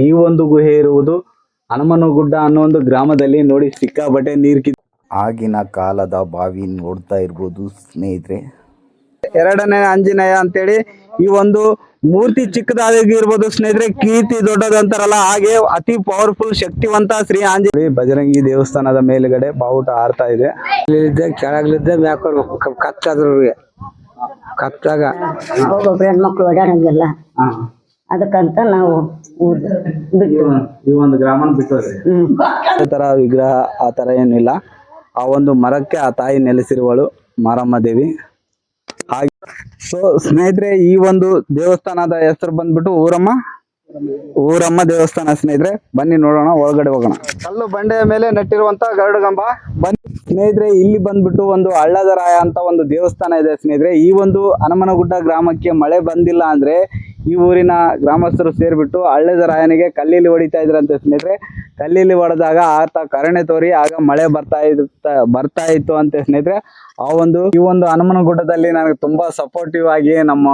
ಈ ಒಂದು ಗುಹೆ ಇರುವುದು ಹನುಮನಗುಡ್ಡ ಅನ್ನೋ ಒಂದು ಗ್ರಾಮದಲ್ಲಿ. ನೋಡಿ ಸಿಕ್ಕಾಬಟ್ಟೆ ನೀರ್ ಆಗಿನ ಕಾಲದ ಬಾವಿ ನೋಡ್ತಾ ಇರ್ಬೋದು ಸ್ನೇಹಿತರೆ. ಎರಡನೇ ಆಂಜನೇಯ ಅಂತೇಳಿ ಈ ಒಂದು ಮೂರ್ತಿ ಚಿಕ್ಕದಾಗಿರ್ಬೋದು ಸ್ನೇಹಿತರೆ, ಕೀರ್ತಿ ದೊಡ್ಡದಂತಾರಲ್ಲ ಹಾಗೆ ಅತಿ ಪವರ್ಫುಲ್ ಶಕ್ತಿವಂತ ಶ್ರೀ ಆಂಜನೇಯ. ಬಜರಂಗಿ ದೇವಸ್ಥಾನದ ಮೇಲ್ಗಡೆ ಬಾವುಟ ಹಾರ್ತಾ ಇದೆ. ಕೆಳಗ್ಲಿದ್ದೆ ಮ್ಯಾಕೊಡ್ಬೇಕು ಕಚ್ಚಾದ್ರಿಗೆ ಕಚ್ಚಾಗ ಒಬ್ಬೊಬ್ರು ಹೆಣ್ಮಕ್ಳು ಓಡಾಡಂಗಿಲ್ಲ, ಅದಕ್ಕಂತ ನಾವು ಈ ಒಂದು ಗ್ರಾಮನ ಬಿಟ್ಟೋದ್ರಿ. ತರ ವಿಗ್ರಹ ಆ ತರ ಏನಿಲ್ಲ, ಆ ಒಂದು ಮರಕ್ಕೆ ಆ ತಾಯಿ ನೆಲೆಸಿರುವಳು ಮಾರಮ್ಮ ದೇವಿ. ಹಾಗೆ ಸೊ ಸ್ನೇಹಿತರೆ, ಈ ಒಂದು ದೇವಸ್ಥಾನದ ಹೆಸರು ಬಂದ್ಬಿಟ್ಟು ಊರಮ್ಮ ದೇವಸ್ಥಾನ ಸ್ನೇಹಿತರೆ. ಬನ್ನಿ ನೋಡೋಣ, ಒಳಗಡೆ ಹೋಗೋಣ. ಕಲ್ಲು ಬಂಡೆಯ ಮೇಲೆ ನೆಟ್ಟಿರುವಂತ ಗರುಡಗಂಬ. ಬನ್ನಿ ಸ್ನೇಹಿತರೆ, ಇಲ್ಲಿ ಬಂದ್ಬಿಟ್ಟು ಒಂದು ಹಳ್ಳದರಾಯ ಅಂತ ಒಂದು ದೇವಸ್ಥಾನ ಇದೆ ಸ್ನೇಹಿತರೆ. ಈ ಒಂದು ಹನುಮನಗುಡ್ಡ ಗ್ರಾಮಕ್ಕೆ ಮಳೆ ಬಂದಿಲ್ಲ ಅಂದ್ರೆ ಈ ಊರಿನ ಗ್ರಾಮಸ್ಥರು ಸೇರ್ಬಿಟ್ಟು ಹಳ್ಳದರಾಯನಿಗೆ ಕಲ್ಲೀಲಿ ಹೊಡಿತಾ ಇದ್ರಂತೆ ಸ್ನೇಹಿತರೆ. ಕಲ್ಲೀಲಿ ಹೊಡೆದಾಗ ಆತ ಕರುಣೆ ತೋರಿ ಆಗ ಮಳೆ ಬರ್ತಾ ಇತ್ತು ಅಂತೆ ಸ್ನೇಹಿತರೆ. ಈ ಒಂದು ಹನುಮನಗುಡ್ಡದಲ್ಲಿ ನನಗೆ ತುಂಬಾ ಸಪೋರ್ಟಿವ್ ಆಗಿ ನಮ್ಮ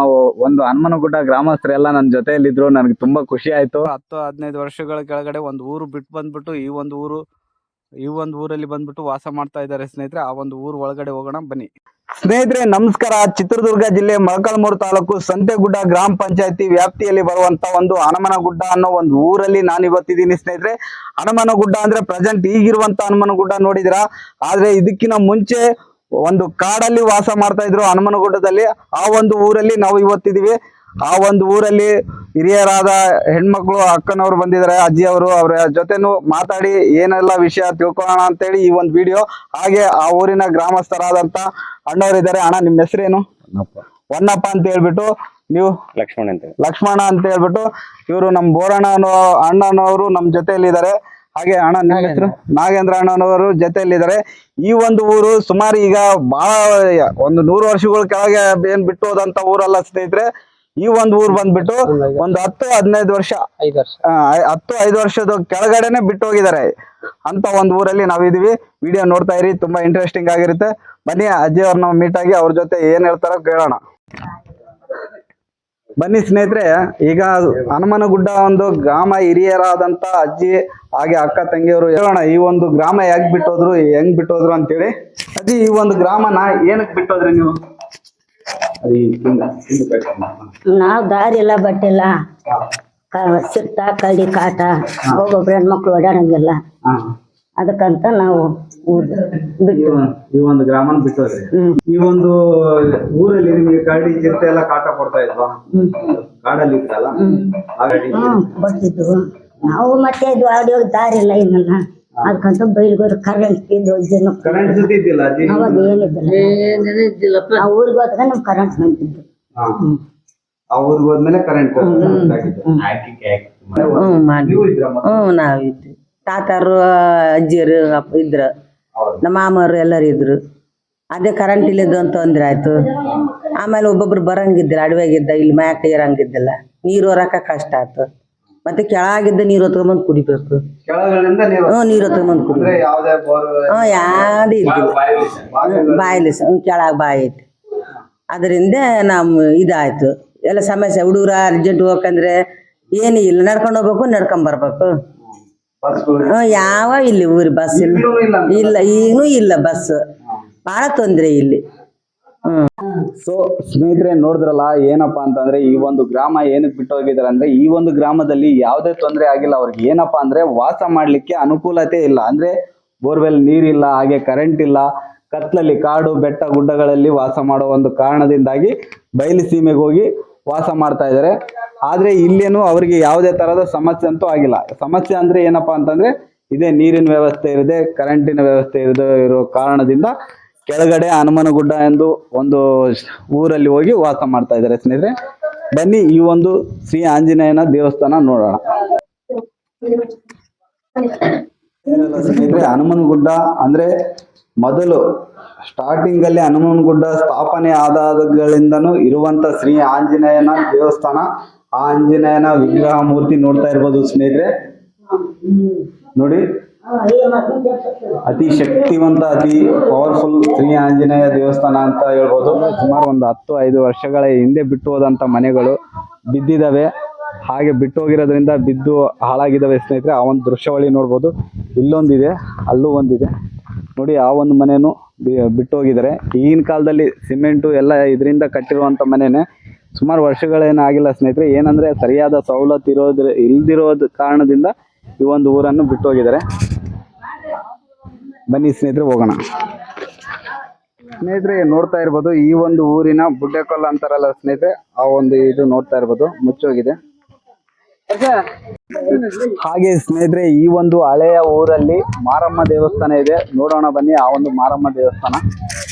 ಒಂದು ಹನುಮನಗುಡ್ಡ ಗ್ರಾಮಸ್ಥರೆಲ್ಲ ನನ್ನ ಜೊತೆಯಲ್ಲಿದ್ರು. ನನಗೆ ತುಂಬಾ ಖುಷಿ ಆಯ್ತು. 10-15 ವರ್ಷಗಳ ಕೆಳಗಡೆ ಒಂದು ಊರು ಬಿಟ್ಟು ಬಂದ್ಬಿಟ್ಟು ಈ ಒಂದು ಊರಲ್ಲಿ ಬಂದ್ಬಿಟ್ಟು ವಾಸ ಮಾಡ್ತಾ ಇದ್ದಾರೆ ಸ್ನೇಹಿತರೆ. ಆ ಒಂದು ಊರು ಒಳಗಡೆ ಹೋಗೋಣ ಬನ್ನಿ ಸ್ನೇಹಿತರೆ. ನಮಸ್ಕಾರ. ಚಿತ್ರದುರ್ಗ ಜಿಲ್ಲೆ ಮೊಳಕಾಲ್ಮೂರು ತಾಲೂಕು ಸಂತೆಗುಡ್ಡ ಗ್ರಾಮ ಪಂಚಾಯತಿ ವ್ಯಾಪ್ತಿಯಲ್ಲಿ ಬರುವಂತ ಒಂದು ಹನುಮನಗುಡ್ಡ ಅನ್ನೋ ಒಂದು ಊರಲ್ಲಿ ನಾನು ಇವತ್ತಿದ್ದೀನಿ ಸ್ನೇಹಿತರೆ. ಹನುಮನಗುಡ್ಡ ಅಂದ್ರೆ ಪ್ರೆಸೆಂಟ್ ಈಗಿರುವಂತ ಹನುಮನಗುಡ್ಡ ನೋಡಿದಿರಾ, ಆದ್ರೆ ಇದಕ್ಕಿಂತ ಮುಂಚೆ ಒಂದು ಕಾಡಲ್ಲಿ ವಾಸ ಮಾಡ್ತಾ ಇದ್ರು ಹನುಮನಗುಡ್ಡದಲ್ಲಿ. ಆ ಒಂದು ಊರಲ್ಲಿ ನಾವು ಇವತ್ತಿದೀವಿ. ಆ ಒಂದು ಊರಲ್ಲಿ ಹಿರಿಯರಾದ ಹೆಣ್ಮಕ್ಳು ಅಕ್ಕನವರು ಬಂದಿದ್ದಾರೆ, ಅಜ್ಜಿಯವರು. ಅವರ ಜೊತೆನೂ ಮಾತಾಡಿ ಏನೆಲ್ಲ ವಿಷಯ ತಿಳ್ಕೊಳ್ಳೋಣ ಅಂತೇಳಿ ಈ ಒಂದು ವಿಡಿಯೋ. ಹಾಗೆ ಆ ಊರಿನ ಗ್ರಾಮಸ್ಥರಾದಂತ ಅಣ್ಣವರಿದ್ದಾರೆ. ಅಣ್ಣ, ನಿಮ್ಮ ಹೆಸರೇನು? ಹೊನ್ನಪ್ಪ ಅಂತ ಹೇಳ್ಬಿಟ್ಟು, ನೀವು ಲಕ್ಷ್ಮಣ ಅಂತ ಹೇಳ್ಬಿಟ್ಟು. ಇವರು ನಮ್ಮ ಬೋರಣ್ಣ ಅಣ್ಣನವರು ನಮ್ಮ ಜೊತೆಯಲ್ಲಿದ್ದಾರೆ. ಹಾಗೆ ಅಣ್ಣ, ನಿಮ್ಮ ಹೆಸರು? ನಾಗೇಂದ್ರ ಅಣ್ಣನವರು ಜೊತೆಯಲ್ಲಿದ್ದಾರೆ. ಈ ಒಂದು ಊರು ಸುಮಾರು ಈಗ ಬಹಳ ಒಂದು 100 ವರ್ಷಗಳ ಕೆಳಗೆ ಏನ್ ಬಿಟ್ಟು ಹೋದಂತ ಊರಲ್ಲ ಸ್ನೇಹಿತರೆ. ಈ ಒಂದು ಊರು ಬಂದ್ಬಿಟ್ಟು ಒಂದು 10-15 ವರ್ಷ 10-5 ವರ್ಷದ ಕೆಳಗಡೆನೆ ಬಿಟ್ಟು ಹೋಗಿದ್ದಾರೆ ಅಂತ ಒಂದು ಊರಲ್ಲಿ ನಾವಿದೀವಿ. ವಿಡಿಯೋ ನೋಡ್ತಾ ಇರಿ, ತುಂಬಾ ಇಂಟ್ರೆಸ್ಟಿಂಗ್ ಆಗಿರುತ್ತೆ. ಬನ್ನಿ ಅಜ್ಜಿ ಅವ್ರನ್ನ ಮೀಟ್ ಆಗಿ ಅವ್ರ ಜೊತೆ ಏನ್ ಹೇಳ್ತಾರೋ ಕೇಳೋಣ. ಬನ್ನಿ ಸ್ನೇಹಿತರೆ, ಈಗ ಹನುಮನಗುಡ್ಡ ಒಂದು ಗ್ರಾಮ ಹಿರಿಯರಾದಂತ ಅಜ್ಜಿ ಹಾಗೆ ಅಕ್ಕ ತಂಗಿಯವರು ಹೇಳೋಣ ಈ ಒಂದು ಗ್ರಾಮ ಯಾಕೆ ಬಿಟ್ಟೋದ್ರು, ಹೆಂಗ್ ಬಿಟ್ಟೋದ್ರು ಅಂತೇಳಿ. ಅಜ್ಜಿ, ಈ ಒಂದು ಗ್ರಾಮನ ಏನಕ್ಕೆ ಬಿಟ್ಟೋದ್ರಿ ನೀವು? ನಾವು ದಾರಿ ಇಲ್ಲ, ಬಟ್ಟಿಲ್ಲ, ಸಿಕ್ತ ಕಳ್ಳಿ ಕಾಟ, ಒಬ್ಬೊಬ್ರು ಹೆಣ್ಮಕ್ಳು ಓಡಾಡಂಗಿಲ್ಲ, ಅದಕ್ಕಂತ ನಾವು ಬಿಟ್ಟು ಈ ಒಂದು ಗ್ರಾಮನ ಬಿಟ್ಟೋದ್ರಿ. ಈ ಒಂದು ಊರಲ್ಲಿ ನಿಮ್ಗೆ ಕರಡಿ ಚಿರತೆ ಎಲ್ಲ ಕಾಟ ಕೊಡ್ತಾ ಇದ್ವಾ? ಕಾಡಲ್ಲಿ ಇತ್ತಲ್ಲ ಬರ್ತಿದ್ವು ನಾವು. ಮತ್ತೆ ಇದು ಆಡಿಯೋಗ ದಾರಿ ಇಲ್ಲ ಏನಲ್ಲ, ಅದಕ್ಕಂತ ಬೈಲ್ಗೋರು ಕರೆಂಟ್ ಇದ್ದು ಅವಾಗ ಏನಿದ್ದಿಲ್ಲ. ಆ ಊರಿಗೆ ಹೋದಾಗ ನಮ್ ಕರೆಂಟ್ ಬಂದಿದ್ದು. ಆ ಊರಿಗೆ ಹೋದ್ಮೇಲೆ ಕರೆಂಟ್ ನಾವಿದ್ವಿ. ತಾತಾರು ಅಜ್ಜಿಯರು ಇದ್ರು, ನಮ್ಮ ಮಾಮರು ಎಲ್ಲರೂ ಇದ್ರು. ಅದೇ ಕರೆಂಟ್ ಇಲ್ಲದ ಅಂತ ತೊಂದ್ರೆ ಆಯ್ತು. ಆಮೇಲೆ ಒಬ್ಬೊಬ್ರು ಬರಂಗಿದ್ದಿಲ್ಲ, ಅಡವೆಗಿದ್ದ ಇಲ್ಲಿ ಮ್ಯಾಕ್ ಇರಂಗಿದ್ದಿಲ್ಲ, ನೀರು ಹೊರಕ ಕಷ್ಟ ಆಯ್ತು. ಮತ್ತೆ ಕೆಳಗಿದ್ದ ನೀರು ಹೊತ್ಕೊಂಡ್ಬಂದು ಕುಡಿಬೇಕು. ನೀರು ಹೊತ್ಕೊಂಡ್ಬಂದು ಕುಡಿಬೇಕು. ಯಾವ್ದು ಇದ್ದಿಲ್ಲ, ಬಾಯಲ್ಲಿ ಕೆಳಗೆ ಬಾಯಿ ಐತಿ. ಅದರಿಂದ ನಮ್ಮ ಇದಾಯ್ತು ಎಲ್ಲ ಸಮಸ್ಯೆ. ಹುಡುಗರ ಅರ್ಜೆಂಟ್ ಹೋಗಂದ್ರೆ ಏನು ಇಲ್ಲ, ನಡ್ಕೊಂಡು ಹೋಗ್ಬೇಕು, ನಡ್ಕೊಂಡ್ ಬರ್ಬೇಕು. ಯಾವ ಇಲ್ಲಿ ಊರಿ ಬಸ್ ಇಲ್ಲ, ಈಗನೂ ಇಲ್ಲ ಬಸ್. ಬಹಳ ತೊಂದ್ರೆ ಇಲ್ಲಿ. ಸೊ ಸ್ನೇಹಿತರೆ, ನೋಡಿದ್ರಲ್ಲ ಏನಪ್ಪಾ ಅಂತಂದ್ರೆ ಈ ಒಂದು ಗ್ರಾಮ ಏನಕ್ಕೆ ಬಿಟ್ಟು ಹೋಗಿದ್ದಾರೆ ಅಂದ್ರೆ, ಈ ಒಂದು ಗ್ರಾಮದಲ್ಲಿ ಯಾವುದೇ ತೊಂದರೆ ಆಗಿಲ್ಲ ಅವ್ರಿಗೆ. ಏನಪ್ಪಾ ಅಂದ್ರೆ ವಾಸ ಮಾಡ್ಲಿಕ್ಕೆ ಅನುಕೂಲತೆ ಇಲ್ಲ. ಅಂದ್ರೆ ಬೋರ್ವೆಲ್ ನೀರಿಲ್ಲ, ಹಾಗೆ ಕರೆಂಟ್ ಇಲ್ಲ, ಕತ್ಲಲ್ಲಿ ಕಾಡು ಬೆಟ್ಟ ಗುಡ್ಡಗಳಲ್ಲಿ ವಾಸ ಮಾಡೋ ಒಂದು ಕಾರಣದಿಂದಾಗಿ ಬಯಲು ಸೀಮೆಗೆ ಹೋಗಿ ವಾಸ ಮಾಡ್ತಾ ಇದ್ದಾರೆ. ಆದ್ರೆ ಇಲ್ಲೇನು ಅವ್ರಿಗೆ ಯಾವುದೇ ತರಹದ ಸಮಸ್ಯೆ ಅಂತೂ ಆಗಿಲ್ಲ. ಸಮಸ್ಯೆ ಅಂದ್ರೆ ಏನಪ್ಪಾ ಅಂತಂದ್ರೆ ಇದೇ ನೀರಿನ ವ್ಯವಸ್ಥೆ ಇದೆ, ಕರೆಂಟಿನ ವ್ಯವಸ್ಥೆ ಇರೋ ಕಾರಣದಿಂದ ಕೆಳಗಡೆ ಹನುಮನಗುಡ್ಡ ಎಂದು ಒಂದು ಊರಲ್ಲಿ ಹೋಗಿ ವಾಸ ಮಾಡ್ತಾ ಇದ್ದಾರೆ ಸ್ನೇಹಿತರೆ. ಬನ್ನಿ ಈ ಒಂದು ಶ್ರೀ ಆಂಜನೇಯನ ದೇವಸ್ಥಾನ ನೋಡೋಣ ಸ್ನೇಹಿತರೆ. ಹನುಮನಗುಡ್ಡ ಅಂದ್ರೆ ಮೊದಲು ಸ್ಟಾರ್ಟಿಂಗ್ ಅಲ್ಲಿ ಹನುಮನಗುಡ್ಡ ಸ್ಥಾಪನೆ ಆದಾಗಳಿಂದನೂ ಇರುವಂತ ಶ್ರೀ ಆಂಜನೇಯನ ದೇವಸ್ಥಾನ. ಆ ಆಂಜನೇಯನ ವಿಗ್ರಹ ಮೂರ್ತಿ ನೋಡ್ತಾ ಇರ್ಬೋದು ಸ್ನೇಹಿತರೆ. ನೋಡಿ, ಅತಿ ಶಕ್ತಿವಂತ, ಅತಿ ಪವರ್ಫುಲ್ ಶ್ರೀ ಆಂಜನೇಯ ದೇವಸ್ಥಾನ ಅಂತ ಹೇಳ್ಬೋದು. ಸುಮಾರು ಒಂದು 10-5 ವರ್ಷಗಳ ಹಿಂದೆ ಬಿಟ್ಟು ಹೋದಂತ ಮನೆಗಳು ಬಿದ್ದಿದ್ದಾವೆ. ಹಾಗೆ ಬಿಟ್ಟು ಹೋಗಿರೋದ್ರಿಂದ ಬಿದ್ದು ಹಾಳಾಗಿದ್ದಾವೆ ಸ್ನೇಹಿತರೆ. ಆ ಒಂದು ದೃಶ್ಯಾವಳಿ ನೋಡ್ಬೋದು. ಇಲ್ಲೊಂದಿದೆ, ಅಲ್ಲೂ ಒಂದಿದೆ ನೋಡಿ. ಆ ಒಂದು ಮನೆಯನ್ನು ಬಿಟ್ಟು ಹೋಗಿದ್ದಾರೆ. ಈಗಿನ ಕಾಲದಲ್ಲಿ ಸಿಮೆಂಟು ಎಲ್ಲ ಇದರಿಂದ ಕಟ್ಟಿರುವಂಥ ಮನೆನೇ. ಸುಮಾರು ವರ್ಷಗಳೇನಾಗಿಲ್ಲ ಸ್ನೇಹಿತರೆ. ಏನಂದರೆ ಸರಿಯಾದ ಸವಲತ್ತು ಇಲ್ದಿರೋದು ಕಾರಣದಿಂದ ಈ ಒಂದು ಊರನ್ನು ಬಿಟ್ಟು ಹೋಗಿದ್ದಾರೆ. ಬನ್ನಿ ಸ್ನೇಹಿತರೆ ಹೋಗೋಣ. ಸ್ನೇಹಿತರೆ ನೋಡ್ತಾ ಇರ್ಬೋದು, ಈ ಒಂದು ಊರಿನ ಬುಡ್ಡೆಕೊಲ್ಲ ಅಂತಾರಲ್ಲ ಸ್ನೇಹಿತರೆ, ಆ ಒಂದು ಇದು ನೋಡ್ತಾ ಇರ್ಬೋದು, ಮುಚ್ಚೋಗಿದೆ. ಹಾಗೆ ಸ್ನೇಹಿತರೆ, ಈ ಒಂದು ಹಳೆಯ ಊರಲ್ಲಿ ಮಾರಮ್ಮ ದೇವಸ್ಥಾನ ಇದೆ. ನೋಡೋಣ ಬನ್ನಿ ಆ ಒಂದು ಮಾರಮ್ಮ ದೇವಸ್ಥಾನ.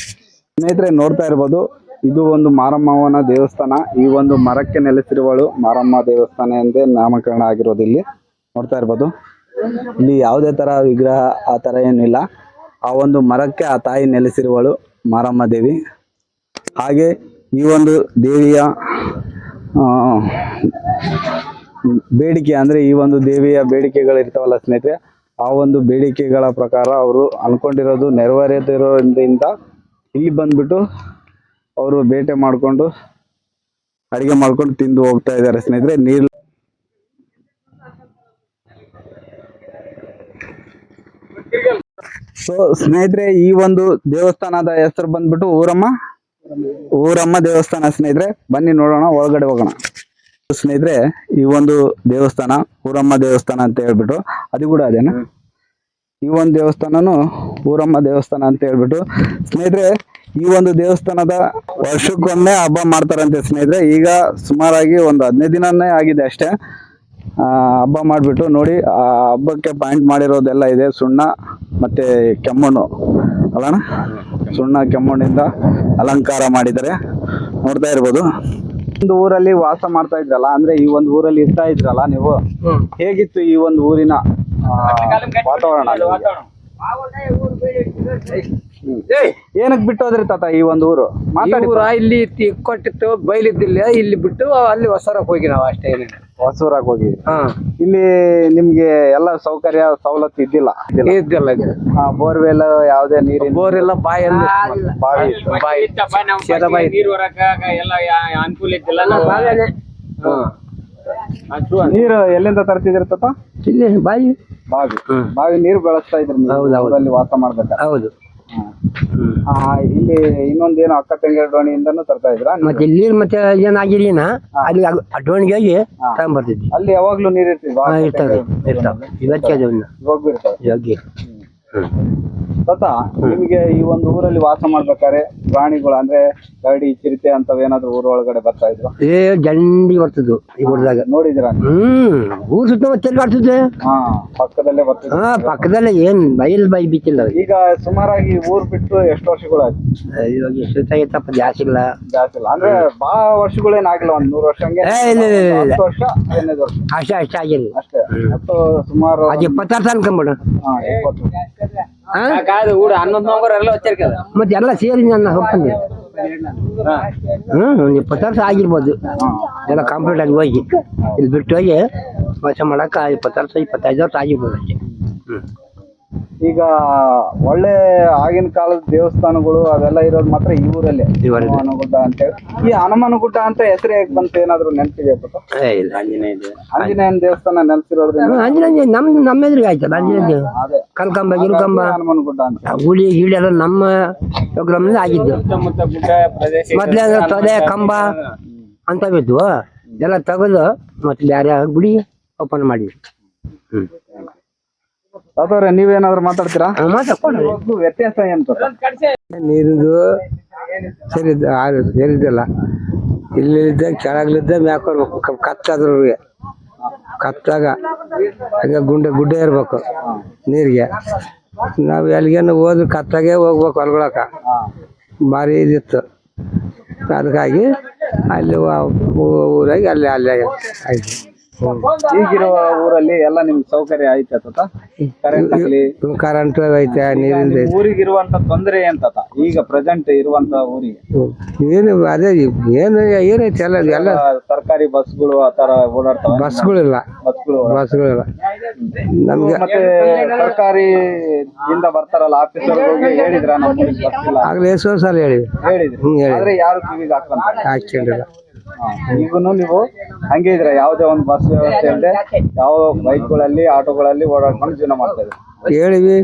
ಸ್ನೇಹಿತರೆ ನೋಡ್ತಾ ಇರ್ಬೋದು, ಇದು ಒಂದು ಮಾರಮ್ಮನ ದೇವಸ್ಥಾನ. ಈ ಒಂದು ಮರಕ್ಕೆ ನೆಲೆಸಿರುವಳು ಮಾರಮ್ಮ ದೇವಸ್ಥಾನ ಎಂದೇ ನಾಮಕರಣ ಆಗಿರೋದು. ಇಲ್ಲಿ ನೋಡ್ತಾ ಇರ್ಬೋದು, ಇಲ್ಲಿ ಯಾವುದೇ ತರ ವಿಗ್ರಹ ಆ ತರ ಏನಿಲ್ಲ. ಆ ಒಂದು ಮರಕ್ಕೆ ಆ ತಾಯಿ ನೆಲೆಸಿರುವಳು ಮಾರಮ್ಮ ದೇವಿ. ಹಾಗೆ ಈ ಒಂದು ದೇವಿಯ ಬೇಡಿಕೆ ಅಂದ್ರೆ ಈ ಒಂದು ದೇವಿಯ ಬೇಡಿಕೆಗಳಿರ್ತಾವಲ್ಲ ಸ್ನೇಹಿತರೆ, ಆ ಒಂದು ಬೇಡಿಕೆಗಳ ಪ್ರಕಾರ ಅವರು ಅನ್ಕೊಂಡಿರೋದು ನೆರವೇರದಿರೋದ್ರಿಂದ ಇಲ್ಲಿ ಬಂದ್ಬಿಟ್ಟು ಅವರು ಬೇಟೆ ಮಾಡ್ಕೊಂಡು ಅಡಿಗೆ ಮಾಡ್ಕೊಂಡು ತಿಂದು ಹೋಗ್ತಾ ಇದ್ದಾರೆ ಸ್ನೇಹಿತರೆ. ನೀರು ಸೊ ಸ್ನೇಹಿತರೆ, ಈ ಒಂದು ದೇವಸ್ಥಾನದ ಹೆಸರು ಬಂದ್ಬಿಟ್ಟು ಊರಮ್ಮ ದೇವಸ್ಥಾನ ಸ್ನೇಹಿತರೆ. ಬನ್ನಿ ನೋಡೋಣ, ಒಳಗಡೆ ಹೋಗೋಣ. ಸ್ನೇಹಿತರೆ, ಈ ಒಂದು ದೇವಸ್ಥಾನ ಊರಮ್ಮ ದೇವಸ್ಥಾನ ಅಂತ ಹೇಳ್ಬಿಟ್ಟು ಅದು ಕೂಡ ಅದೇನಾ, ಈ ಒಂದು ದೇವಸ್ಥಾನನು ಊರಮ್ಮ ದೇವಸ್ಥಾನ ಅಂತ ಹೇಳ್ಬಿಟ್ಟು ಸ್ನೇಹಿತರೆ. ಈ ಒಂದು ದೇವಸ್ಥಾನದ ವರ್ಷಕ್ಕೊಮ್ಮೆ ಹಬ್ಬ ಮಾಡ್ತಾರಂತೆ ಸ್ನೇಹಿತರೆ. ಈಗ ಸುಮಾರಾಗಿ ಒಂದು 15 ದಿನನೇ ಆಗಿದೆ ಅಷ್ಟೇ ಹಬ್ಬ ಮಾಡಿಬಿಟ್ಟು. ನೋಡಿ ಆ ಹಬ್ಬಕ್ಕೆ ಪಾಯಿಂಟ್ ಮಾಡಿರೋದೆಲ್ಲ ಇದೆ, ಸುಣ್ಣ ಮತ್ತೆ ಕೆಮ್ಮಣ್ಣು ಅಲ್ಲಣ್ಣ, ಸುಣ್ಣ ಕೆಮ್ಮಣ್ಣಿಂದ ಅಲಂಕಾರ ಮಾಡಿದ್ದಾರೆ. ನೋಡ್ತಾ ಇರ್ಬೋದು. ಒಂದು ಊರಲ್ಲಿ ವಾಸ ಮಾಡ್ತಾ ಇದ್ರಲ್ಲ, ಅಂದ್ರೆ ಈ ಒಂದು ಊರಲ್ಲಿ ಇರ್ತಾ ಇದ್ರಲ್ಲ ನೀವು, ಹೇಗಿತ್ತು ಈ ಒಂದು ಊರಿನ ವಾತಾವರಣ? ಏನಕ್ಕೆ ಬಿಟ್ಟು ಹೋದ್ರಿ ತಾತ ಈ ಒಂದು ಊರು? ಇಲ್ಲಿ ಕೊಟ್ಟಿತ್ತು ಬೈಲಿದ್ದಿಲ್ಲ, ಇಲ್ಲಿ ಬಿಟ್ಟು ಅಲ್ಲಿ ಹೊಸರಾಗ ಹೋಗಿ ನಾವು ಅಷ್ಟೇ. ಹೊಸೂರಾಗ ಹೋಗಿ ಇಲ್ಲಿ ನಿಮ್ಗೆ ಎಲ್ಲ ಸೌಕರ್ಯ ಸವಲತ್ತು ಇದ್ದಿಲ್ಲ? ಬೋರ್ವೆಲ್ ಯಾವುದೇ ನೀರಿನ ಬೋರ್ ಎಲ್ಲ ಬಾಯಿ ಅನುಕೂಲ ಇದ್ದಿಲ್ಲ. ನೀರು ಎಲ್ಲಿಂದ ತರ್ತಿದ್ರಿ ತಾತ? ಇಲ್ಲಿ ಬಾವಿ ನೀರು ಬೆಳೆಸ್ತಾ ಇದ್ರಿ ಊರಲ್ಲಿ ವಾಸ ಮಾಡ್ಬೇಕಾದ್ರೆ? ಹೌದು. ಇಲ್ಲಿ ಇನ್ನೊಂದೇನು ಅಕ್ಕ ತಂಗಿ ಡೋಣಿಯಿಂದನೂ ತರ್ತಾ ಇದ್ರ? ಮತ್ತೆ ಇಲ್ಲಿ ಮತ್ತೆ ಏನಾಗಿರಿನ ಅಲ್ಲಿ ಡೋಣಿಗೆ ಹೋಗಿ ತಗೊಂಡ್ಬರ್ತಿದ್ವಿ. ಅಲ್ಲಿ ಯಾವಾಗ್ಲೂ ನೀರ್ ಇರ್ತಿದ್ವಾ? ಇವತ್ತಿಗೆ ತಾತ, ನಿಮ್ಗೆ ಈ ಒಂದು ಊರಲ್ಲಿ ವಾಸ ಮಾಡ್ಬೇಕಾದ್ರೆ ಪ್ರಾಣಿಗಳು ಅಂದ್ರೆ ಕರಡಿ, ಚಿರತೆ ಅಂತವೇನಾದ್ರು ಊರ ಒಳಗಡೆ ಬರ್ತಾ ಇದ್ರು? ಜಂಡಿ ಬರ್ತಿದ್ವು ಈ ಊರದಾಗ. ನೋಡಿದ್ರ? ಊರ್ ಸುತ್ತ ತಿರ್ಗಾಡ್ತಿದ್ದೆ. ಪಕ್ಕದಲ್ಲೇ ಬರ್ತಿದ್ವು. ಪಕ್ಕದಲ್ಲೇ ಏನ್ ಬೈ ಬಿಚ್ಚಿಲ್ಲ. ಈಗ ಸುಮಾರಾಗಿ ಊರ್ ಬಿಟ್ಟು ಎಷ್ಟು ವರ್ಷಗಳಾಯ್ತು? ಇವಾಗ ಎಷ್ಟಾಗೈತಪ್ಪ, ಜಾಸ್ತಿ ಇಲ್ಲ. ಅಂದ್ರೆ ಬಹಳ ವರ್ಷಗಳೇನಾಗಿಲ್ಲ, ಒಂದ್ 100 ವರ್ಷ ಹಂಗೆ? 10 ವರ್ಷ 15 ವರ್ಷ ಅಷ್ಟೇ ಆಗಿಲ್ಲ ಅಷ್ಟೇ. ಮತ್ತು ಸುಮಾರು 26 ಸಾಲ ಅನ್ಕೊಂಬಿಡು. 20 ಮತ್ತೆ ಎಲ್ಲ ಸೇರಿ ನನ್ನ ಹೋಗ್ತಂದೆ. ಒಂದ್ 20 ವರ್ಷ ಆಗಿರ್ಬೋದು ಎಲ್ಲ ಕಂಪ್ಲೀಟ್ ಆಗಿ ಹೋಗಿ. ಇಲ್ಲಿ ಬಿಟ್ಟು ಹೋಗಿ ವಾಸ ಮಾಡಕ್ಕ 20 ವರ್ಷ 25 ವರ್ಷ ಆಗಿರ್ಬೋದು ಅಷ್ಟೇ. ಈಗ ಒಳ್ಳೆ ಆಗಿನ ಕಾಲದ ದೇವಸ್ಥಾನಗಳು ಅವೆಲ್ಲ ಇರೋದು ಮಾತ್ರ ಈ ಊರಲ್ಲೇ, ಹನುಮನಗುಡ್ಡ ಅಂತ ಹೇಳಿ. ಈ ಹನುಮನಗುಡ್ಡ ಅಂತ ಹೆಸರು ಹೇಗೆ ಬಂತು, ಏನಾದ್ರು ನೆನಪಿದೆ? ಆಂಜನೇಯನ ದೇವಸ್ಥಾನ ನೆನಪಿರೋದ್ರಿಂದ ಆಂಜನೇಯ ನಮ್ಮ ಎದುರಿಗೆ ಆಯ್ತಲ್ಲ ಆಂಜನೇಯ. ಕಲ್ಕಂಬ ಗಿಲ್ಕಂಬ ಹನುಮನಗುಡ್ಡ ಅಂತ ಹುಳಿ ಗಿಳಿ ಎಲ್ಲ ನಮ್ಮ ಪ್ರೋಗ್ರಾಮ್ ಆಗಿದ್ದು. ಮೊದ್ಲೇ ತೊಲೆ ಕಂಬ ಅಂತ ಬಿದ್ವು ಎಲ್ಲ ತೆಗೆದು ಮತ್ತೆ ಬೇರೆ ಗುಡಿ ಓಪನ್ ಮಾಡಿದ್ವಿ. ಅದಾದ್ರೆ ನೀವೇನಾದ್ರು ಮಾತಾಡ್ತೀರಾ? ವ್ಯತ್ಯಾಸ ಏನು? ನೀರಿಂದು ಸೇರಿದ್ದಲ್ಲ, ಇಲ್ಲಿದ್ದ ಕೆಳಗ್ಲಿದ್ದ ಮ್ಯಾಕೋರ್ಬೇಕು. ಕತ್ತಾದ್ರಿಗೆ ಕತ್ತಾಗ ಹಂಗ ಗುಡ್ಡೆ ಇರ್ಬೇಕು ನೀರಿಗೆ. ನಾವು ಎಲ್ಲಿಗೇನು ಹೋದ್ರು ಕತ್ತಾಗೆ ಹೋಗ್ಬೇಕು ಹೊಲ್ಗೊಳಕ. ಭಾರಿ ಇದಿತ್ತು. ಅದಕ್ಕಾಗಿ ಅಲ್ಲಿ ಊರಾಗಿ ಅಲ್ಲಿ ಆಯ್ತು. ಈಗಿರುವ ಊರಲ್ಲಿ ಎಲ್ಲ ನಿಮ್ಗೆ ಸೌಕರ್ಯ ಐತೆ ತಾತ? ಕರೆಂಟ್ ಆಗ್ಲಿ, ಕರೆಂಟ್ ಐತೆ, ನೀರಿಂದ. ಊರಿಗಿರುವಂತ ತೊಂದರೆ ಏನ್ ತಾತ ಈಗ ಪ್ರೆಸೆಂಟ್ ಇರುವಂತ ಊರಿಗೆ? ಏನು ಅದೇ ಏನೈತೆ ಎಲ್ಲ ಸರ್ಕಾರಿ ಬಸ್ಗಳು ಆತರ ಓಡಾಡ್ತಾವ? ಬಸ್ಗಳಿಲ್ಲ. ನಮ್ಗೆ ಮತ್ತೆ ಸರ್ಕಾರಿ ಇಂದ ಬರ್ತಾರಲ್ಲ ಆಫೀಸರ್ ಹೇಳಿದ್ರ? ಆಗ್ಲೇ ಎಷ್ಟೋ ಸಲ ಹೇಳಿದ್ರಿ. ಆದ್ರೆ ಯಾರು ಕಿವಿಗೆ ಹಾಕೊಂಡಿಲ್ಲ. ಈಗೂನು ನೀವು ಹಂಗೆ ಇದ್ರೆ ಯಾವುದೇ ಒಂದು ಬಸ್ ವ್ಯವಸ್ಥೆ ಇಲ್ಲದೆ ಯಾವ ಬೈಕ್ಗಳಲ್ಲಿ ಆಟೋಗಳಲ್ಲಿ ಓಡಾಡ್ಕೊಂಡು ಜೀವನ ಮಾಡ್ತಾ ಇದ್ದಾರೆ. ಹೇಳಿದ್ರೆ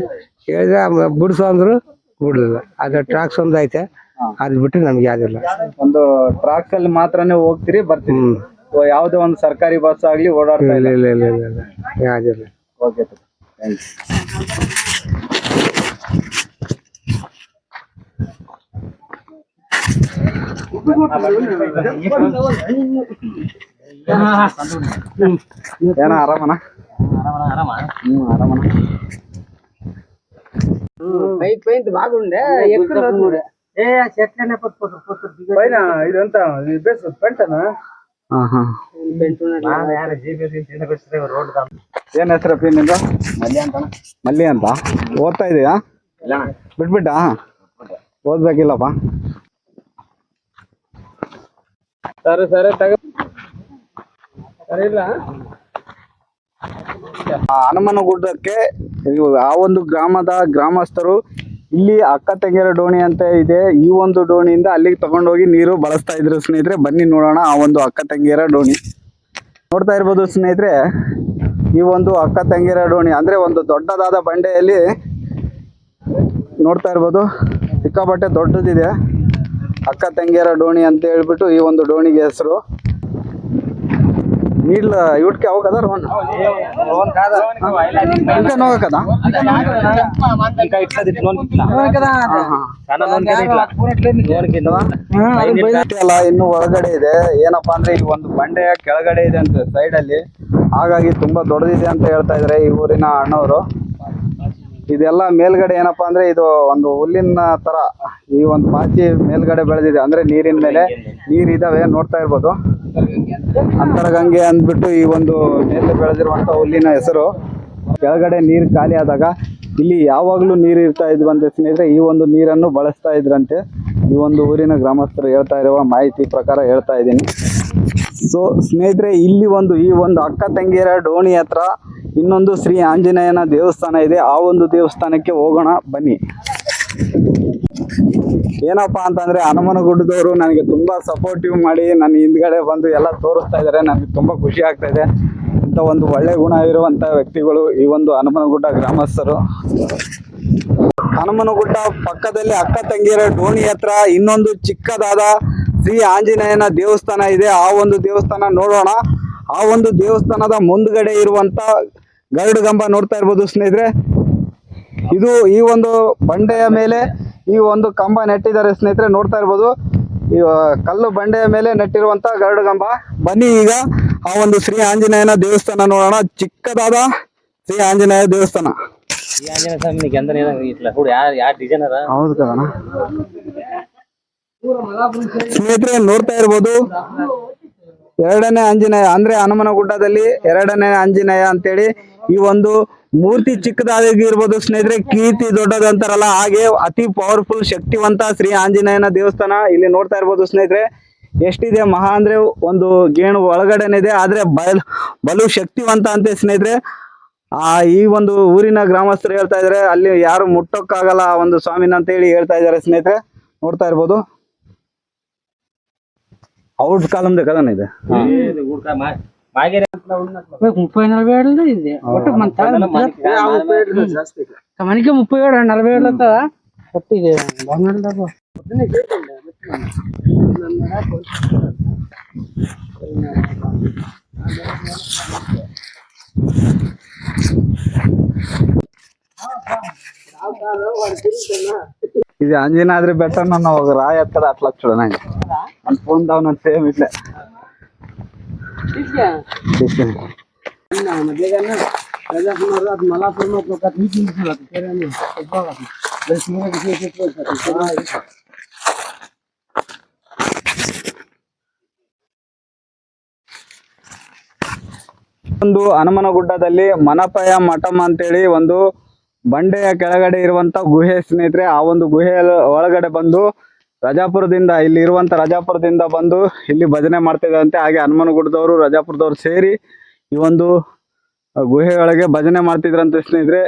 ಬಿಡ್ಸು ಅಂದ್ರು ಬಿಡ್ಲಿಲ್ಲ. ಅದು ಟ್ರಾಕ್ಸ್ ಒಂದು ಐತೆ, ಅದು ಬಿಟ್ಟು ನಮ್ಗೆ ಯಾವ್ದಿಲ್ಲ. ಒಂದು ಟ್ರಾಕ್ಸ್ ಅಲ್ಲಿ ಮಾತ್ರನೇ ಹೋಗ್ತೀರಿ ಬರ್ತೀರಿ, ಯಾವುದೇ ಒಂದು ಸರ್ಕಾರಿ ಬಸ್ ಆಗ್ಲಿ ಓಡಾಡ್ತಾ ಇಲ್ಲ. ಇಲ್ಲ ಯಾವ್ದಿಲ್ಲ. Okay, thank you. ಏನ ಆರಾಮನ? ಆರಾಮನ. బాగుండే ఇదంతా పెంటనా? ಏನ್ ಹೆಸರಪ್ಪಿ ನಿಂದು? ಮಲ್ಲಿ ಅಂತ. ಓದ್ತಾ ಇದೀಯಾ? ಬಿಟ್ಬಿಟ್ಟ? ಓದ್ಬೇಕಿಲ್ಲಪ್ಪ. ಸರಿ ಇಲ್ಲ. ಹನುಮನಗುಡ್ಡಕ್ಕೆ ಆ ಒಂದು ಗ್ರಾಮಸ್ಥರು ಇಲ್ಲಿ ಅಕ್ಕ ತಂಗಿಯರ ಡೋಣಿ ಅಂತ ಇದೆ. ಈ ಒಂದು ಡೋಣಿಯಿಂದ ಅಲ್ಲಿಗೆ ತಗೊಂಡೋಗಿ ನೀರು ಬಳಸ್ತಾ ಇದ್ರು ಸ್ನೇಹಿತರೆ. ಬನ್ನಿ ನೋಡೋಣ ಆ ಒಂದು ಅಕ್ಕ ತಂಗಿಯರ ಡೋಣಿ. ನೋಡ್ತಾ ಇರ್ಬೋದು ಸ್ನೇಹಿತರೆ, ಈ ಒಂದು ಅಕ್ಕ ತಂಗಿಯರ ಡೋಣಿ ಅಂದ್ರೆ ಒಂದು ದೊಡ್ಡದಾದ ಬಂಡೆಯಲ್ಲಿ ನೋಡ್ತಾ ಇರ್ಬೋದು. ಸಿಕ್ಕಾಪಟ್ಟೆ ದೊಡ್ಡದಿದೆ ಅಕ್ಕ ತಂಗಿಯರ ಡೋಣಿ ಅಂತ ಹೇಳ್ಬಿಟ್ಟು ಈ ಒಂದು ಡೋಣಿಗೆ ಹೆಸರು. నీళ్ళ ఇవిటికి అవు కదా రోన్ ఇంకా నో కదా ఇంకా ఇట్లా లోన్ కదా ಇನ್ನು ಒಳಗಡೆ ಇದೆ. ಏನಪ್ಪಾ ಅಂದ್ರೆ ಇಲ್ಲಿ ಒಂದು ಬಂಡೆಯ ಕೆಳಗಡೆ ಇದೆ ಅಂತ ಸೈಡ್ ಅಲ್ಲಿ, ಹಾಗಾಗಿ ತುಂಬಾ ದೊಡ್ಡದಿದೆ ಅಂತ ಹೇಳ್ತಾ ಇದಾರೆ ಈ ಊರಿನ ಅಣ್ಣವರು. ಇದೆಲ್ಲ ಮೇಲ್ಗಡೆ ಏನಪ್ಪಾ ಅಂದ್ರೆ ಇದು ಒಂದು ಹುಲ್ಲಿನ ತರ ಈ ಒಂದು ಪಾಚಿ ಮೇಲ್ಗಡೆ ಬೆಳೆದಿದೆ. ಅಂದ್ರೆ ನೀರಿನ ಮೇಲೆ ನೀರಿದಾವೆ ನೋಡ್ತಾ ಇರ್ಬೋದು. ಅಂತರಗಂಗೆ ಅಂದ್ಬಿಟ್ಟು ಈ ಒಂದು ಮೇಲೆ ಬೆಳೆದಿರುವಂತ ಹುಲ್ಲಿನ ಹೆಸರು. ಕೆಳಗಡೆ ನೀರು ಖಾಲಿ ಆದಾಗ ಇಲ್ಲಿ ಯಾವಾಗ್ಲೂ ನೀರು ಇರ್ತಾ ಇದ್ವಂತೆ ಸ್ನೇಹಿತರೆ. ಈ ಒಂದು ನೀರನ್ನು ಬಳಸ್ತಾ ಇದ್ರಂತೆ. ಈ ಒಂದು ಊರಿನ ಗ್ರಾಮಸ್ಥರು ಹೇಳ್ತಾ ಇರುವ ಮಾಹಿತಿ ಪ್ರಕಾರ ಹೇಳ್ತಾ ಇದ್ದೀನಿ. ಸೊ ಸ್ನೇಹಿತರೆ, ಇಲ್ಲಿ ಈ ಒಂದು ಅಕ್ಕ ತಂಗಿಯರ ಡೋಣಿ ಹತ್ರ ಇನ್ನೊಂದು ಶ್ರೀ ಆಂಜನೇಯನ ದೇವಸ್ಥಾನ ಇದೆ. ಆ ಒಂದು ದೇವಸ್ಥಾನಕ್ಕೆ ಹೋಗೋಣ ಬನ್ನಿ. ಏನಪ್ಪಾ ಅಂತಂದ್ರೆ ಹನುಮನಗುಡ್ಡದವರು ನನಗೆ ತುಂಬಾ ಸಪೋರ್ಟಿವ್ ಮಾಡಿ ನನ್ನ ಹಿಂದ್ಗಡೆ ಬಂದು ಎಲ್ಲ ತೋರಿಸ್ತಾ ಇದ್ದಾರೆ. ನನಗೆ ತುಂಬಾ ಖುಷಿ ಆಗ್ತಾ ಇದೆ. ಇಂಥ ಒಂದು ಒಳ್ಳೆ ಗುಣ ಇರುವಂತ ವ್ಯಕ್ತಿಗಳು ಈ ಒಂದು ಹನುಮನಗುಡ್ಡ ಗ್ರಾಮಸ್ಥರು. ಹನುಮನಗುಡ್ಡ ಪಕ್ಕದಲ್ಲಿ ಅಕ್ಕ ತಂಗಿಯರ ಡೋಣಿ ಹತ್ರ ಇನ್ನೊಂದು ಚಿಕ್ಕದಾದ ಶ್ರೀ ಆಂಜನೇಯನ ದೇವಸ್ಥಾನ ಇದೆ. ಆ ಒಂದು ದೇವಸ್ಥಾನ ನೋಡೋಣ. ಆ ಒಂದು ದೇವಸ್ಥಾನದ ಮುಂದ್ಗಡೆ ಇರುವಂತ ಗರುಡಗಂಬ ನೋಡ್ತಾ ಇರ್ಬೋದು ಸ್ನೇಹಿತರೆ. ಇದು ಈ ಒಂದು ಬಂಡೆಯ ಮೇಲೆ ಈ ಒಂದು ಕಂಬ ನೆಟ್ಟಿದ್ದಾರೆ ಸ್ನೇಹಿತರೆ. ನೋಡ್ತಾ ಇರ್ಬೋದು, ಈ ಕಲ್ಲು ಬಂಡೆಯ ಮೇಲೆ ನೆಟ್ಟಿರುವಂತ ಗರುಡಗಂಬ. ಬನ್ನಿ ಈಗ ಆ ಒಂದು ಶ್ರೀ ಆಂಜನೇಯನ ದೇವಸ್ಥಾನ ನೋಡೋಣ. ಚಿಕ್ಕದಾದ ಶ್ರೀ ಆಂಜನೇಯ ದೇವಸ್ಥಾನ. ಹೌದು ಕಣ ಸ್ನೇಹಿತರೆ, ನೋಡ್ತಾ ಇರ್ಬೋದು ಎರಡನೇ ಆಂಜನೇಯ ಅಂದ್ರೆ ಹನುಮನಗುಡ್ಡದಲ್ಲಿ ಎರಡನೇ ಆಂಜನೇಯ ಅಂತೇಳಿ ಈ ಒಂದು ಮೂರ್ತಿ ಚಿಕ್ಕದಾಗಿರ್ಬೋದು ಸ್ನೇಹಿತರೆ, ಕೀರ್ತಿ ದೊಡ್ಡದಂತಾರಲ್ಲ ಹಾಗೆ ಅತಿ ಪವರ್ಫುಲ್ ಶಕ್ತಿವಂತ ಶ್ರೀ ಆಂಜನೇಯನ ದೇವಸ್ಥಾನ. ಇಲ್ಲಿ ನೋಡ್ತಾ ಇರ್ಬೋದು ಸ್ನೇಹಿತರೆ, ಎಷ್ಟಿದೆ ಮಹಾ ಅಂದ್ರೆ ಒಂದು ಗೇಣು ಒಳಗಡೆನೆ ಇದೆ, ಆದ್ರೆ ಬಲು ಶಕ್ತಿವಂತ ಅಂತೆ ಸ್ನೇಹಿತರೆ. ಈ ಒಂದು ಊರಿನ ಗ್ರಾಮಸ್ಥರು ಹೇಳ್ತಾ ಇದಾರೆ ಅಲ್ಲಿ ಯಾರು ಮುಟ್ಟೋಕ್ಕಾಗಲ್ಲ ಆ ಒಂದು ಸ್ವಾಮಿನ ಅಂತ ಹೇಳಿ ಹೇಳ್ತಾ ಇದಾರೆ ಸ್ನೇಹಿತರೆ. ನೋಡ್ತಾ ಇರ್ಬೋದು, ఔట్ కాలందే కదా ఇది 30-40 ఏళ్ళు ఇది ఒట్టు మన మనకి 37-40 ఏళ్ళతో ఒట్టి ఇది బాగుండదు. ఇది అంజనాద్రి బెట్టన్న ఒక రాయి ఎక్కడ అట్లా చూడనండి అనుకుందాం సేమ్ ఇట్లా ಒಂದು ಹನುಮನಗುಡ್ಡದಲ್ಲಿ ಮನಪಯ ಮಠಂ ಅಂತೇಳಿ ಒಂದು ಬಂಡೆಯ ಕೆಳಗಡೆ ಇರುವಂತ ಗುಹೆ ಸ್ನೇಹಿತರೆ. ಆ ಒಂದು ಗುಹೆಯ ಒಳಗಡೆ ಬಂದು ರಜಾಪುರದಿಂದ ಇಲ್ಲಿ ಇರುವಂತ ರಜಾಪುರದಿಂದ ಬಂದು ಇಲ್ಲಿ ಭಜನೆ ಮಾಡ್ತಿದ್ದಂತೆ. ಹಾಗೆ ಹನುಮನಗುಡ್ಡದವರು ರಜಾಪುರದವ್ರು ಸೇರಿ ಈ ಒಂದು ಗುಹೆಯೊಳಗೆ ಭಜನೆ ಮಾಡ್ತಿದ್ರಂತೆ ಸ್ನೇಹಿತರೆ.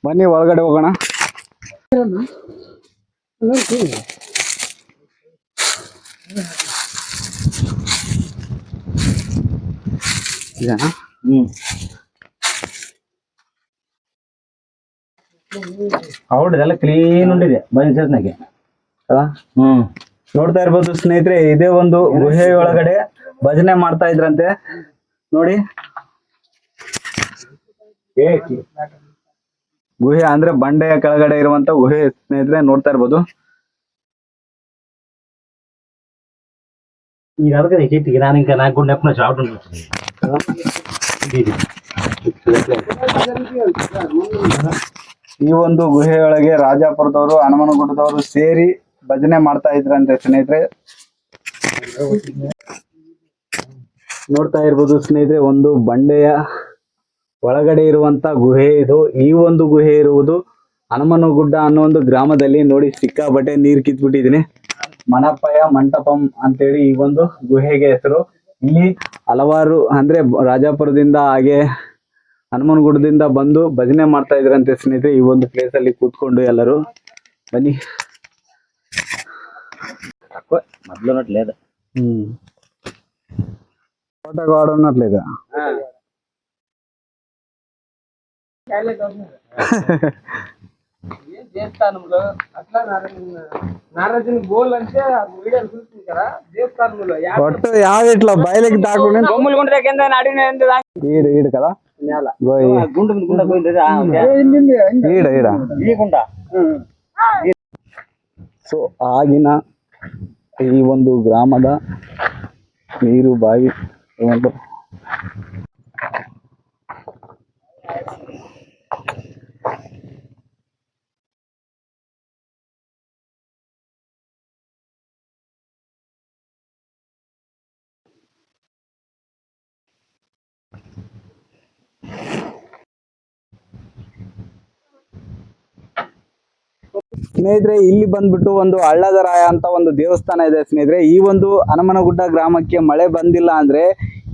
ಬನ್ನಿ ಒಳಗಡೆ ಹೋಗೋಣ. ಇದೇನಾ? ಹೌದು ಇದೆಲ್ಲ ಕ್ಲೀನ್ ಉಂಟಿದೆ ಬನ್ಸಸ್ನಾಗೆ ನೋಡ್ತಾ ಇರ್ಬೋದು ಸ್ನೇಹಿತರೆ, ಇದೇ ಒಂದು ಗುಹೆ ಒಳಗಡೆ ಭಜನೆ ಮಾಡ್ತಾ ಇದ್ರಂತೆ ನೋಡಿ. ಗುಹೆ ಅಂದ್ರೆ ಬಂಡೆಯ ಕೆಳಗಡೆ ಇರುವಂತ ಗುಹೆ ಸ್ನೇಹಿತರೆ, ನೋಡ್ತಾ ಇರ್ಬೋದು. ಈಗ ಅದಕ್ಕೆ ಕೀರ್ತಿಗೆ ನಾನು ಈಗ 4 ಗುಂಡೆ ಅಪ್ಪನ ಶಾರ್ಟ್ ಉಂಟು. ಈ ಒಂದು ಗುಹೆಯೊಳಗೆ ರಾಜಾಪುರದವರು ಹನುಮನಗುಡ್ಡದವರು ಸೇರಿ ಭಜನೆ ಮಾಡ್ತಾ ಇದ್ರಂತೆ ಸ್ನೇಹಿತರೆ. ನೋಡ್ತಾ ಇರ್ಬೋದು ಸ್ನೇಹಿತರೆ, ಒಂದು ಬಂಡೆಯ ಒಳಗಡೆ ಇರುವಂತ ಗುಹೆ ಇದು. ಈ ಒಂದು ಗುಹೆ ಇರುವುದು ಹನುಮನಗುಡ್ಡ ಅನ್ನೋ ಒಂದು ಗ್ರಾಮದಲ್ಲಿ. ನೋಡಿ, ಸಿಕ್ಕಾಬಟ್ಟೆ ನೀರ್ ಕಿತ್ಬಿಟ್ಟಿದೀನಿ. ಮನಪಯ ಮಂಟಪಂ ಅಂತೇಳಿ ಈ ಒಂದು ಗುಹೆಗೆ ಹೆಸರು. ಇಲ್ಲಿ ಹಲವಾರು ಅಂದ್ರೆ ರಾಜಾಪುರದಿಂದ ಹಾಗೆ ಹನುಮನಗುಡ್ಡದಿಂದ ಬಂದು ಭಜನೆ ಮಾಡ್ತಾ ಇದ್ರಂತೆ ಸ್ನೇಹಿತರೆ. ಈ ಒಂದು ಪ್ಲೇಸ್ ಅಲ್ಲಿ ಕೂತ್ಕೊಂಡು ಎಲ್ಲರೂ ಬನ್ನಿ. ಮೊದ್ಲು ನೋಡ್ಲಿ ಅದ ಕೋಟೆಗಾಡು ಅನ್ನತ್ಲಿದೆ. ಒಟ್ಟು ಯಾವ ఇట్లా బయలకి తాకుండా ఈడ ఈడ కదా ఈడ ఈడ. ಸೊ ಆಗಿನ ಈ ಒಂದು ಗ್ರಾಮದ ನೀರು ಬಾವಿ ಒಂದು ಸ್ನೇಹಿತರೆ, ಇಲ್ಲಿ ಬಂದ್ಬಿಟ್ಟು ಒಂದು ಹಳ್ಳದ ರಾಯ ಅಂತ ಒಂದು ದೇವಸ್ಥಾನ ಇದೆ ಸ್ನೇಹಿತರೆ. ಈ ಒಂದು ಹನುಮನಗುಡ್ಡ ಗ್ರಾಮಕ್ಕೆ ಮಳೆ ಬಂದಿಲ್ಲ ಅಂದ್ರೆ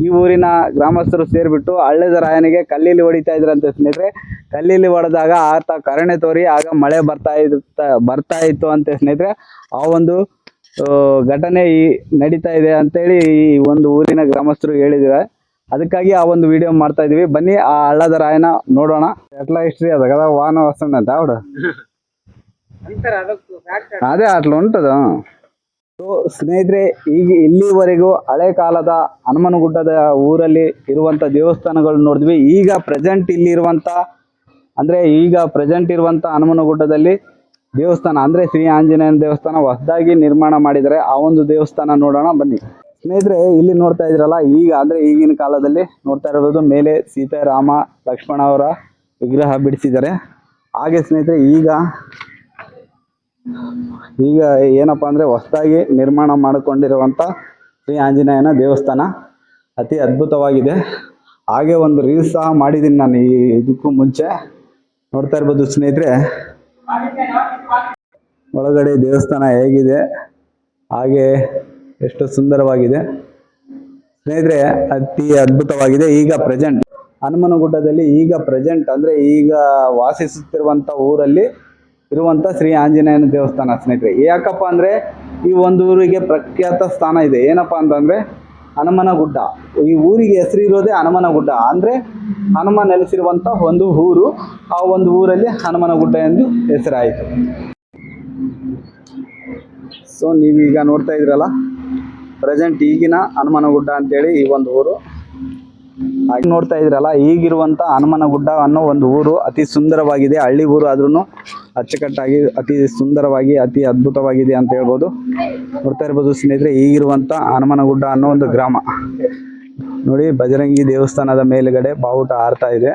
ಈ ಊರಿನ ಗ್ರಾಮಸ್ಥರು ಸೇರ್ಬಿಟ್ಟು ಹಳ್ಳದ ರಾಯನಿಗೆ ಕಲ್ಲಿಲಿ ಹೊಡಿತಾ ಇದ್ರಂತೆ ಸ್ನೇಹಿತರೆ. ಕಲ್ಲಿಲಿ ಹೊಡೆದಾಗ ಆತ ಕರುಣೆ ತೋರಿ ಆಗ ಮಳೆ ಬರ್ತಾ ಇತ್ತು ಅಂತೆ ಸ್ನೇಹಿತರೆ. ಆ ಒಂದು ಘಟನೆ ನಡೀತಾ ಇದೆ ಅಂತೇಳಿ ಈ ಒಂದು ಊರಿನ ಗ್ರಾಮಸ್ಥರು ಹೇಳಿದ್ದಾರೆ. ಅದಕ್ಕಾಗಿ ಆ ಒಂದು ವಿಡಿಯೋ ಮಾಡ್ತಾ ಇದೀವಿ. ಬನ್ನಿ ಆ ಹಳ್ಳದ ರಾಯನ ನೋಡೋಣ. ಎಟ್లా ಹಿಸ್ಟ್ರಿ ಅದ కదా వాన వస్తుందంట ఆవిడ ಅದೇ ಅట్లా ఉంటದ. ಸೊ ಸ್ನೇಹಿತರೆ, ಈಗ ಇಲ್ಲಿವರೆಗೂ ಹಳೆ ಕಾಲದ ಹನುಮನಗುಡ್ಡದ ಊರಲ್ಲಿ ಇರುವಂತ ದೇವಸ್ಥಾನಗಳು ನೋಡಿದ್ವಿ. ಈಗ ಪ್ರೆಸೆಂಟ್ ಇರುವಂತ ಹನುಮನಗುಡ್ಡದಲ್ಲಿ ದೇವಸ್ಥಾನ ಅಂದ್ರೆ ಶ್ರೀ ಆಂಜನೇಯನ ದೇವಸ್ಥಾನ ಹೊಸದಾಗಿ ನಿರ್ಮಾಣ ಮಾಡಿದರೆ. ಆ ಒಂದು ದೇವಸ್ಥಾನ ನೋಡೋಣ ಬನ್ನಿ ಸ್ನೇಹಿತರೆ. ಇಲ್ಲಿ ನೋಡ್ತಾ ಇದ್ರಲ್ಲ, ಈಗಿನ ಕಾಲದಲ್ಲಿ ನೋಡ್ತಾ ಇರಬಹುದು ಮೇಲೆ ಸೀತಾರಾಮ ಲಕ್ಷ್ಮಣ ಅವರ ವಿಗ್ರಹ ಬಿಡಿಸಿದ್ದಾರೆ. ಹಾಗೆ ಸ್ನೇಹಿತರೆ, ಈಗ ಏನಪ್ಪಾ ಅಂದ್ರೆ ಹೊಸದಾಗಿ ನಿರ್ಮಾಣ ಮಾಡಿಕೊಂಡಿರುವಂತ ಶ್ರೀ ಆಂಜನೇಯನ ದೇವಸ್ಥಾನ ಅತಿ ಅದ್ಭುತವಾಗಿದೆ. ಹಾಗೆ ಒಂದು ರೀಲ್ಸ್ ಸಹ ಮಾಡಿದ್ದೀನಿ ನಾನು ಇದಕ್ಕೂ ಮುಂಚೆ. ನೋಡ್ತಾ ಇರ್ಬೋದು ಸ್ನೇಹಿತರೆ, ಒಳಗಡೆ ದೇವಸ್ಥಾನ ಹೇಗಿದೆ, ಹಾಗೆ ಎಷ್ಟು ಸುಂದರವಾಗಿದೆ ಸ್ನೇಹಿತರೆ, ಅತಿ ಅದ್ಭುತವಾಗಿದೆ. ಈಗ ಪ್ರೆಸೆಂಟ್ ಹನುಮನಗುಡ್ಡದಲ್ಲಿ ಅಂದ್ರೆ ಈಗ ವಾಸಿಸುತ್ತಿರುವಂತ ಊರಲ್ಲಿ ಇರುವಂತ ಶ್ರೀ ಆಂಜನೇಯನ ದೇವಸ್ಥಾನ ಸ್ನೇಹಿತರೆ. ಯಾಕಪ್ಪ ಅಂದ್ರೆ ಈ ಒಂದು ಊರಿಗೆ ಪ್ರಖ್ಯಾತ ಸ್ಥಾನ ಇದೆ. ಏನಪ್ಪಾ ಅಂತಂದ್ರೆ ಹನುಮನಗುಡ್ಡ. ಈ ಊರಿಗೆ ಹೆಸರು ಇರೋದೇ ಹನುಮನಗುಡ್ಡ, ಅಂದ್ರೆ ಹನುಮ ನೆಲೆಸಿರುವಂತ ಒಂದು ಊರು. ಆ ಒಂದು ಊರಲ್ಲಿ ಹನುಮನಗುಡ್ಡ ಎಂದು ಹೆಸರಾಯಿತು. ಸೊ ನೀವೀಗ ನೋಡ್ತಾ ಇದ್ರಲ್ಲ, ಪ್ರೆಸೆಂಟ್ ಈಗಿನ ಹನುಮನಗುಡ್ಡ ಅಂತೇಳಿ ಈ ಒಂದು ಊರು. ಹಾಗೆ ನೋಡ್ತಾ ಇದ್ರಲ್ಲ, ಈಗಿರುವಂತ ಹನುಮನಗುಡ್ಡ ಅನ್ನೋ ಒಂದು ಊರು ಅತಿ ಸುಂದರವಾಗಿದೆ. ಹಳ್ಳಿ ಊರು ಆದ್ರೂ ಅಚ್ಚುಕಟ್ಟಾಗಿ ಅತಿ ಸುಂದರವಾಗಿ ಅತಿ ಅದ್ಭುತವಾಗಿದೆ ಅಂತ ಹೇಳ್ಬೋದು. ನೋಡ್ತಾ ಇರ್ಬೋದು ಸ್ನೇಹಿತರೆ, ಈಗಿರುವಂತ ಹನುಮನಗುಡ್ಡ ಅನ್ನೋ ಒಂದು ಗ್ರಾಮ ನೋಡಿ. ಬಜರಂಗಿ ದೇವಸ್ಥಾನದ ಮೇಲುಗಡೆ ಬಾವುಟ ಹಾರ್ತಾ ಇದೆ.